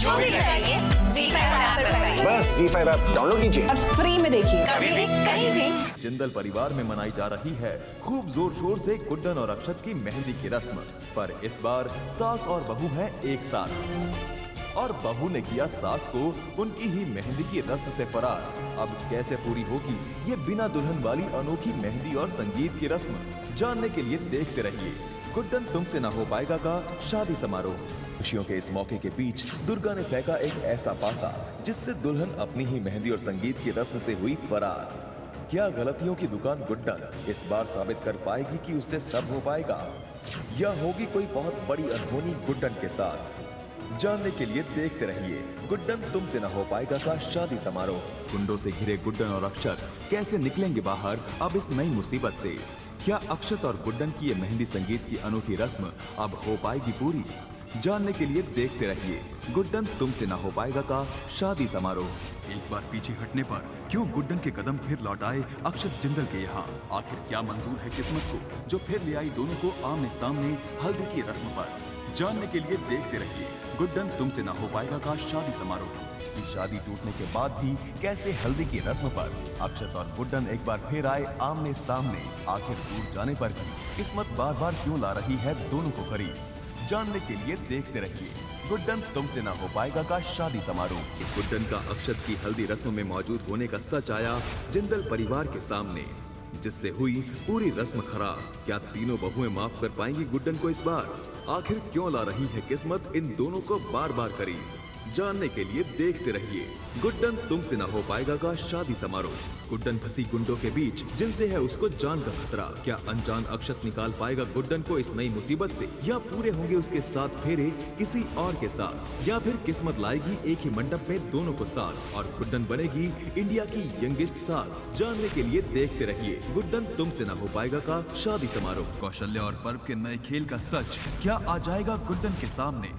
जो भी चाहिए ZEE5 ऐप पर पाइए। बस ZEE5 ऐप डाउनलोड कीजिए और फ्री में देखिए, कभी भी कहीं भी। जिंदल परिवार में मनाई जा रही है खूब जोर शोर से गुड्डन और अक्षत की मेहंदी की रस्म, पर इस बार सास और बहू हैं एक साथ और बहू ने किया सास को उनकी ही मेहंदी की रस्म से फरार। अब कैसे पूरी होगी ये बिना दुल्हन वाली अनोखी मेहंदी और संगीत की रस्म, जानने के लिए देखते रहिए गुड्डन तुमसे ना हो पाएगा का शादी समारोह। खुशियों के इस मौके के बीच दुर्गा ने फेंका एक ऐसा पासा जिससे दुल्हन अपनी ही मेहंदी और संगीत की रस्म से हुई फरार। क्या गलतियों की दुकान गुड्डन इस बार साबित कर पाएगी कि उससे सब हो पाएगा, या होगी कोई बहुत बड़ी अनहोनी गुड्डन के साथ? जानने के लिए देखते रहिए गुड्डन तुमसे न हो पाएगा का शादी समारोह। गुंडों से घिरे गुड्डन और अक्षत कैसे निकलेंगे बाहर अब इस नई मुसीबत से? क्या अक्षत और गुड्डन की ये मेहंदी संगीत की अनोखी रस्म अब हो पाएगी पूरी? जानने के लिए देखते रहिए गुड्डन तुमसे ना हो पाएगा का शादी समारोह। एक बार पीछे हटने पर क्यों गुड्डन के कदम फिर लौट आए अक्षत जिंदल के यहाँ? आखिर क्या मंजूर है किस्मत को जो फिर ले आई दोनों को आमने सामने हल्दी की रस्म पर? जानने के लिए देखते रहिए गुड्डन तुमसे ना हो पाएगा का शादी समारोह। शादी टूटने के बाद भी कैसे हल्दी की रस्म पर अक्षत और गुड्डन एक बार फिर आए आमने सामने? आखिर दूर जाने पर भी किस्मत बार बार क्यों ला रही है दोनों को करीब? जानने के लिए देखते रहिए गुड्डन तुमसे ना हो पाएगा का शादी समारोह। गुड्डन का अक्षत की हल्दी रस्म में मौजूद होने का सच आया जिंदल परिवार के सामने, जिससे हुई पूरी रस्म खराब। क्या तीनों बहुएं माफ कर पाएंगी गुड्डन को इस बार? आखिर क्यों ला रही है किस्मत इन दोनों को बार बार करीब? जानने के लिए देखते रहिए गुड्डन तुमसे ना हो पाएगा का शादी समारोह। गुड्डन फंसी गुंडों के बीच जिनसे है उसको जान का खतरा। क्या अनजान अक्षत निकाल पाएगा गुड्डन को इस नई मुसीबत से, या पूरे होंगे उसके साथ फेरे किसी और के साथ, या फिर किस्मत लाएगी एक ही मंडप में दोनों को साथ और गुड्डन बनेगी इंडिया की यंगेस्ट सास? जानने के लिए देखते रहिए गुड्डन तुमसे ना हो पाएगा का शादी समारोह। कौशल्य और पर्व के नए खेल का सच क्या आ जाएगा गुड्डन के सामने?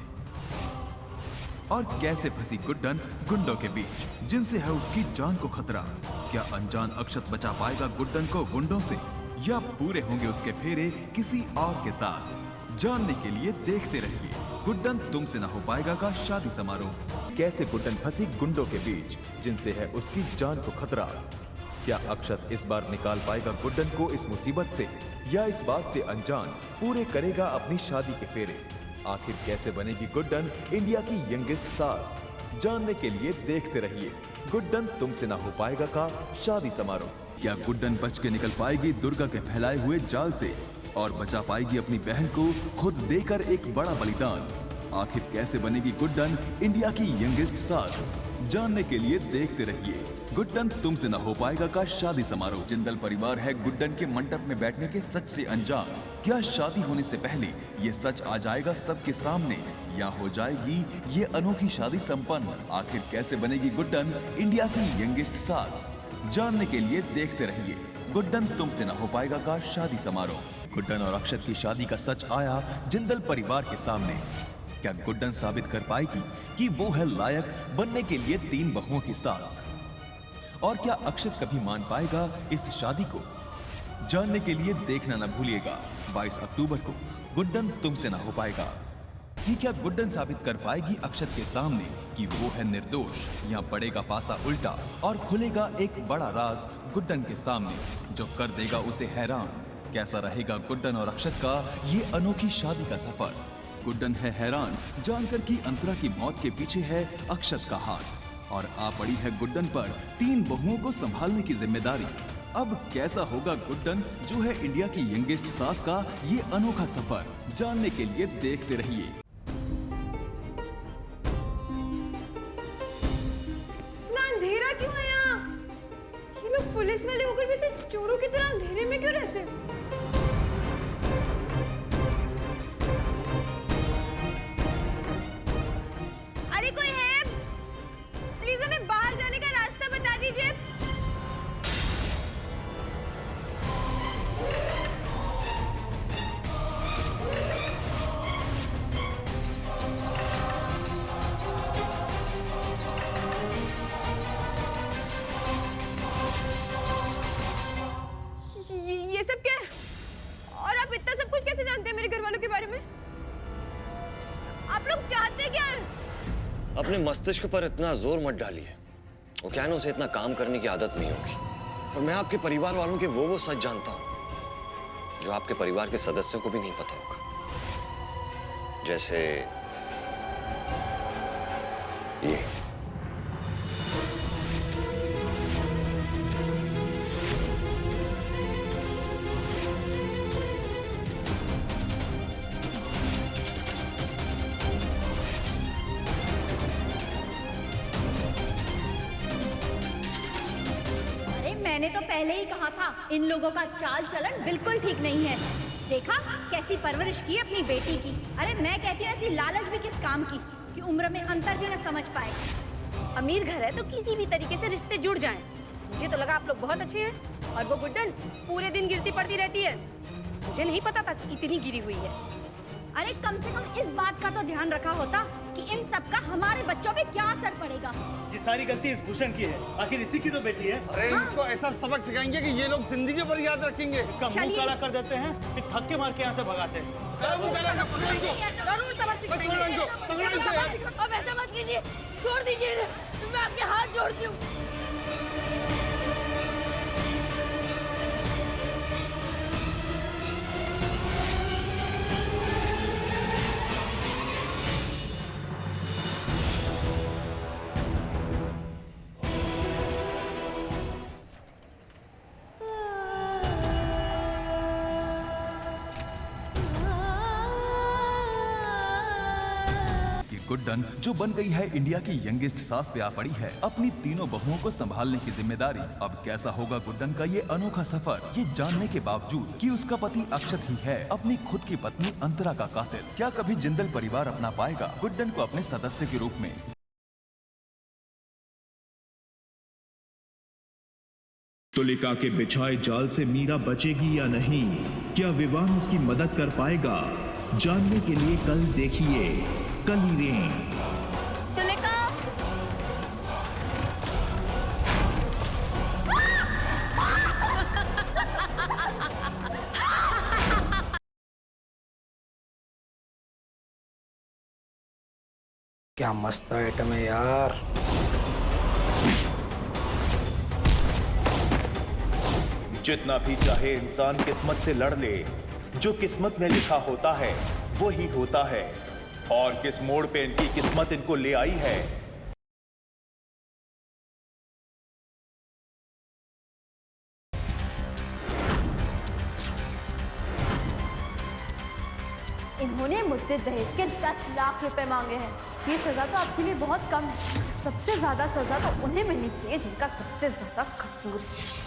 और कैसे फंसी गुड्डन गुंडों के बीच जिनसे है उसकी जान को खतरा? क्या अनजान अक्षत बचा पाएगा गुड्डन को गुंडों से, या पूरे होंगे उसके फेरे किसी और के साथ? जानने के लिए देखते रहिए गुड्डन तुमसे ना हो पाएगा का शादी समारोह। कैसे गुड्डन फंसी गुंडों के बीच जिनसे है उसकी जान को खतरा? क्या अक्षत इस बार निकाल पाएगा गुड्डन को इस मुसीबत से, या इस बात से अनजान पूरे करेगा अपनी शादी के फेरे? आखिर कैसे बनेगी गुड्डन इंडिया की यंगेस्ट सास? जानने के लिए देखते रहिए गुड्डन तुमसे ना हो पाएगा का शादी समारोह। क्या गुड्डन बच के निकल पाएगी दुर्गा के फैलाए हुए जाल से और बचा पाएगी अपनी बहन को खुद देकर एक बड़ा बलिदान? आखिर कैसे बनेगी गुड्डन इंडिया की यंगेस्ट सास? जानने के लिए देखते रहिए गुड्डन तुमसे ना हो पाएगा का शादी समारोह। जिंदल परिवार है गुड्डन के मंडप में बैठने के सच से अनजान। क्या शादी होने से पहले ये सच आ जाएगा सबके सामने, या हो जाएगी ये अनोखी शादी संपन्न? आखिर कैसे बनेगी गुड्डन इंडिया की यंगेस्ट सास? जानने के लिए देखते रहिए गुड्डन तुमसे ना हो पाएगा का शादी समारोह। गुड्डन और अक्षत की शादी का सच आया जिंदल परिवार के सामने। क्या गुड्डन साबित कर पाएगी कि वो है लायक बनने के लिए 3 बहुओं की सास? और क्या अक्षत कभी मान पाएगा इस शादी को? जानने के लिए देखना न भूलिएगा 22 अक्टूबर को गुड्डन तुमसे ना हो पाएगा। कि क्या गुड्डन साबित कर पाएगी अक्षत के सामने कि वो है निर्दोष, या पड़ेगा पासा उल्टा और खुलेगा एक बड़ा राज गुड्डन के सामने जो कर देगा उसे हैरान? कैसा रहेगा गुड्डन और अक्षत का ये अनोखी शादी का सफर? गुड्डन है हैरान जानकर कि अंतरा की मौत के पीछे है अक्षत का हाथ, और आ पड़ी है गुड्डन पर 3 बहुओं को संभालने की जिम्मेदारी। अब कैसा होगा गुड्डन जो है इंडिया की यंगेस्ट सास का ये अनोखा सफर? जानने के लिए देखते रहिए। इतना अंधेरा क्यों है यहाँ? ये लोग पुलिस वाले होकर भी ऐसे चोरों की तरह अंधेरे में क्यों रहते हैं? अरे कोई है? प्लीज हमें बाहर जाने का रास्ता बता दीजिए। ये सब क्या है? अपने मस्तिष्क पर इतना जोर मत डालिए। वो क्या है ना, उसे इतना काम करने की आदत नहीं होगी। और मैं आपके परिवार वालों के वो सच जानता हूं जो आपके परिवार के सदस्यों को भी नहीं पता होगा। जैसे ये। मैंने तो पहले ही कहा था, इन लोगों का चाल चलन बिल्कुल ठीक नहीं है। देखा कैसी परवरिश की अपनी बेटी की। अरे मैं कहती हूँ ऐसी लालच भी किस काम की कि उम्र में अंतर भी न समझ पाए। अमीर घर है तो किसी भी तरीके से रिश्ते जुड़ जाएं। मुझे तो लगा आप लोग बहुत अच्छे हैं और वो गुड्डन पूरे दिन गिरती पड़ती रहती है। मुझे नहीं पता था कि इतनी गिरी हुई है। अरे कम से कम इस बात का तो ध्यान रखा होता कि इन सब का हमारे बच्चों पे क्या असर पड़ेगा। ये सारी गलती इस भूषण की है, आखिर इसी की तो बेटी है। अरे इनको ऐसा सबक सिखाएंगे कि ये लोग जिंदगी भर याद रखेंगे। इसका मुंह काला कर देते हैं, फिर थक्के मार के यहाँ से भगाते हैं। अब ऐसा मत कीजिए, छोड़ दीजिए, मैं आपके हाथ जोड़ती हूँ। गुड्डन जो बन गई है इंडिया की यंगेस्ट सास पे आ पड़ी है अपनी तीनों बहुओं को संभालने की जिम्मेदारी। अब कैसा होगा गुड्डन का ये अनोखा सफर, ये जानने के बावजूद कि उसका पति अक्षत ही है अपनी खुद की पत्नी अंतरा का कातिल। क्या कभी जिंदल परिवार अपना पाएगा गुड्डन को अपने सदस्य के रूप में? तुलिका के बिछाए जाल से मीरा बचेगी या नहीं? क्या विवान उसकी मदद कर पाएगा? जानने के लिए कल देखिए कली रेन। तुलिका! क्या मस्त आइटम है यार। जितना भी चाहे इंसान किस्मत से लड़ ले, जो किस्मत में लिखा होता है वो ही होता है। और किस मोड़ पे इनकी किस्मत इनको ले आई है। इन्होंने मुझसे दहेज के 10 लाख रुपए मांगे हैं। ये सजा तो आपके लिए बहुत कम है। सबसे ज्यादा सजा तो उन्हें मिलनी चाहिए जिनका सबसे ज्यादा कसूर है।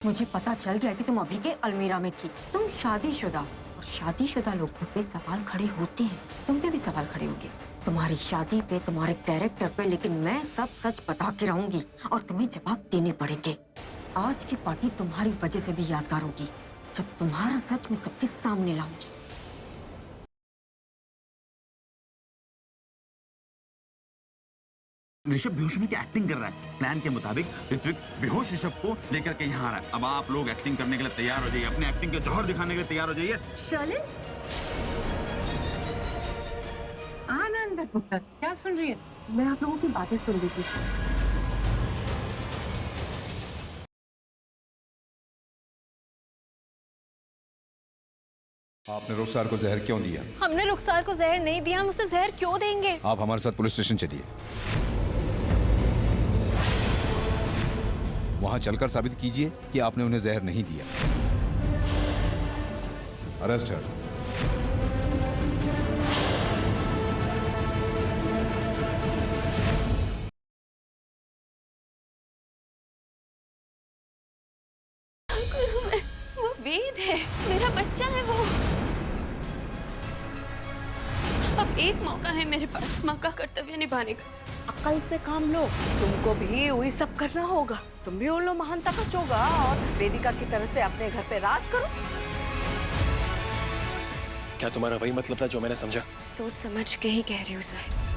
मुझे पता चल गया कि तुम अभी के अलमीरा में थी। तुम शादीशुदा, और शादीशुदा लोगों पे सवाल खड़े होते हैं। तुम पे भी सवाल खड़े होंगे, तुम्हारी शादी पे, तुम्हारे कैरेक्टर पे। लेकिन मैं सब सच बता के रहूंगी और तुम्हें जवाब देने पड़ेंगे। आज की पार्टी तुम्हारी वजह से भी यादगार होगी, जब तुम्हारा सच मैं सबके सामने लाऊंगी। ऋषभ बेहोश होने की एक्टिंग कर रहा है। प्लान के मुताबिक ऋत्विक बेहोश ऋषभ को लेकर के यहाँ आ रहा है। अब आप लोग एक्टिंग करने के लिए तैयार हो जाइए, अपने एक्टिंग के जौहर दिखाने के लिए तैयार हो जाइए। शर्लिन, आना अंदर पुत्र। क्या सुन रही है? मैं आप लोगों की बातें सुन रही थी। आपने रुखसार को जहर क्यों दिया? हमने रुखसार को जहर नहीं दिया, हम उसे जहर क्यों देंगे? आप हमारे साथ पुलिस स्टेशन चलिए। वहां चलकर साबित कीजिए कि आपने उन्हें जहर नहीं दिया। अरेस्ट हर। वो वेद है, मेरा बच्चा है वो। अब एक मौका है मेरे पास माँ का कर्तव्य निभाने का। अकल से काम लो। तुमको भी वही सब करना होगा। तुम भी उन लो महानता का चोगा और वेदिका की तरह से अपने घर पे राज करो। क्या तुम्हारा वही मतलब था जो मैंने समझा? सोच समझ के ही कह रही हूँ साहब।